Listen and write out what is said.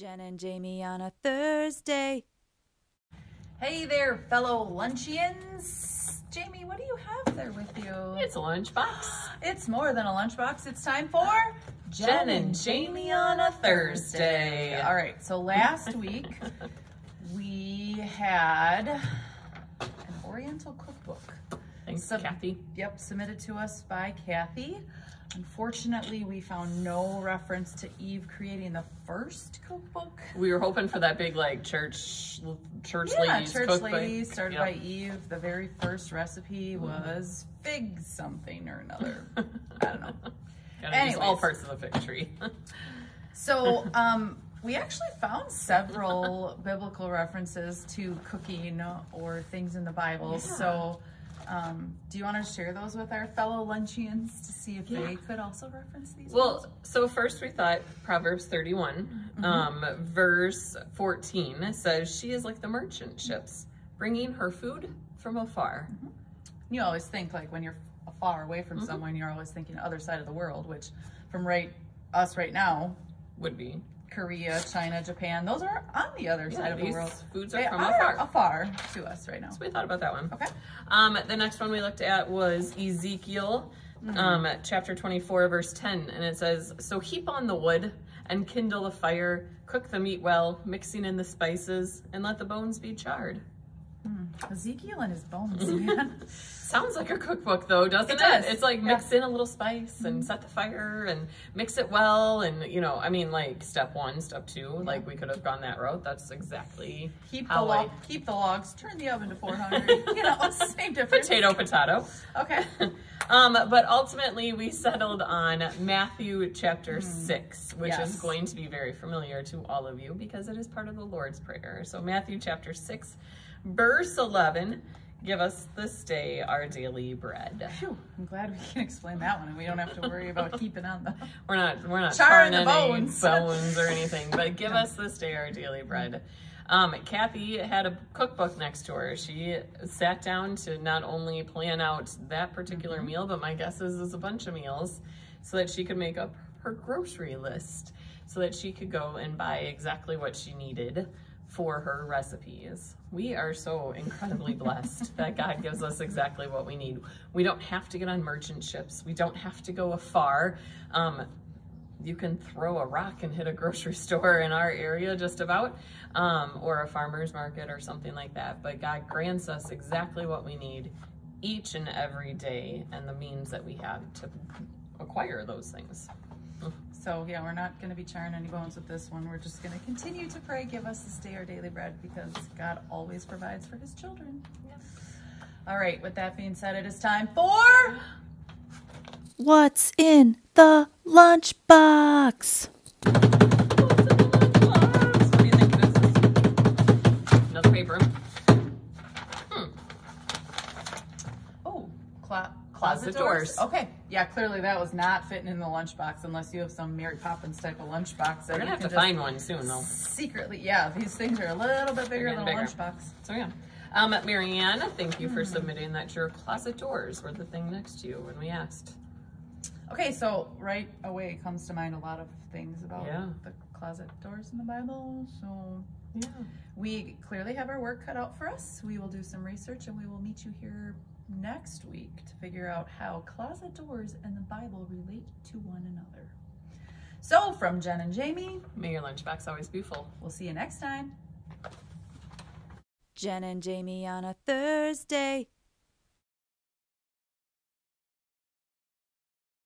Jen and Jamie on a Thursday. Hey there, fellow luncheons. Jamie, what do you have there with you? It's a lunchbox. It's more than a lunchbox. It's time for Jen and Jamie on a Thursday. All right, so last week we had an Oriental cookbook. Thanks, Kathy. Yep, submitted to us by Kathy. Unfortunately, we found no reference to Eve creating the first cookbook. We were hoping for that big like church ladies church cookbook. ladies started by Eve. The very first recipe was fig something or another. I don't know. Gotta use all parts of the fig tree. So we actually found several biblical references to cooking or things in the Bible. Yeah. So do you want to share those with our fellow luncheons to see if they could also reference these? Well, so first we thought Proverbs 31, verse 14 says, "She is like the merchant ships, bringing her food from afar." You always think like when you're far away from someone, you're always thinking other side of the world, which from us right now would be Korea, China, Japan. Those are on the other side of the world. Foods they are from afar to us right now. So we thought about that one. Okay. The next one we looked at was Ezekiel, chapter 24, verse 10. And it says, "So heap on the wood and kindle a fire, cook the meat well, mixing in the spices, and let the bones be charred." Ezekiel and his bones, man. Sounds like a cookbook though, doesn't it? It's like mix in a little spice and set the fire and mix it well. And I mean like step 1, step 2, like we could have gone that route. That's exactly keep the logs, turn the oven to 400, same difference. Potato. Okay. But ultimately we settled on Matthew chapter 6, which is going to be very familiar to all of you because it is part of the Lord's Prayer. So Matthew chapter 6, verse 11, "Give us this day our daily bread." Phew, I'm glad we can explain that one and we don't have to worry about keeping on the... We're not charring the any bones or anything, but give us this day our daily bread. Kathy had a cookbook next to her. She sat down to not only plan out that particular meal, but my guess is a bunch of meals so that she could make up her grocery list so that she could go and buy exactly what she needed for her recipes. We are so incredibly blessed that God gives us exactly what we need. We don't have to get on merchant ships. We don't have to go afar. You can throw a rock and hit a grocery store in our area just about, or a farmer's market or something like that. But God grants us exactly what we need each and every day and the means that we have to acquire those things. So yeah, we're not going to be charring any bones with this one. We're just going to continue to pray, give us this day our daily bread, because God always provides for his children. All right, with that being said, it is time for... What's in the lunchbox? What do you think it is? Another paper. Oh, closet doors. Okay. Yeah, clearly that was not fitting in the lunchbox unless you have some Mary Poppins type of lunchbox. We're going to have to find one soon, though. Secretly, yeah, these things are a little bit bigger than a lunchbox. So, yeah. Marianne, thank you for submitting that your closet doors were the thing next to you when we asked. Okay, so right away comes to mind a lot of things about the closet doors in the Bible. So, yeah, we clearly have our work cut out for us. We will do some research and we will meet you here next week to figure out how closet doors and the Bible relate to one another. So from Jen and Jamie, may your lunchbox always be full. We'll see you next time. Jen and Jamie on a Thursday.